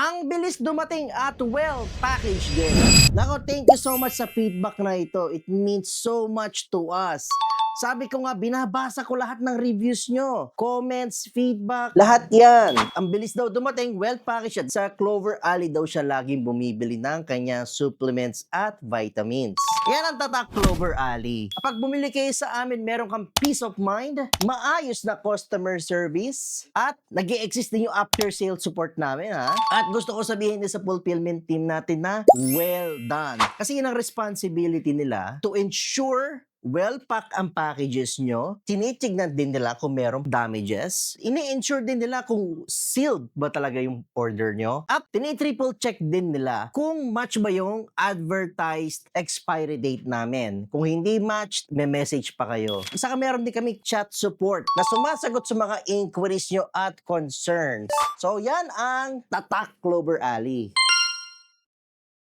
Ang bilis dumating at well packaged din. Nako, thank you so much sa feedback na ito. It means so much to us. Sabi ko nga, binabasa ko lahat ng reviews nyo. Comments, feedback, lahat yan. Ang bilis daw dumating, well packaged. Sa Clover Alley daw siya laging bumibili ng kanyang supplements at vitamins. Yan ang tatak Clover Alley. Kapag bumili kayo sa amin, meron kang peace of mind, maayos na customer service, at nag-i-exist din yung after sale support namin, ha? At gusto ko sabihin din sa fulfillment team natin na well done. Kasi yun ang responsibility nila to ensure well-pack ang packages nyo. Tinitignan din nila kung merong damages. Ini-ensure din nila kung sealed ba talaga yung order nyo. At tini-triple check din nila kung match ba yung advertised expiry date namin. Kung hindi matched, may message pa kayo. Saka meron din kami chat support na sumasagot sa mga inquiries nyo at concerns. So yan ang Tatak Clover Alley.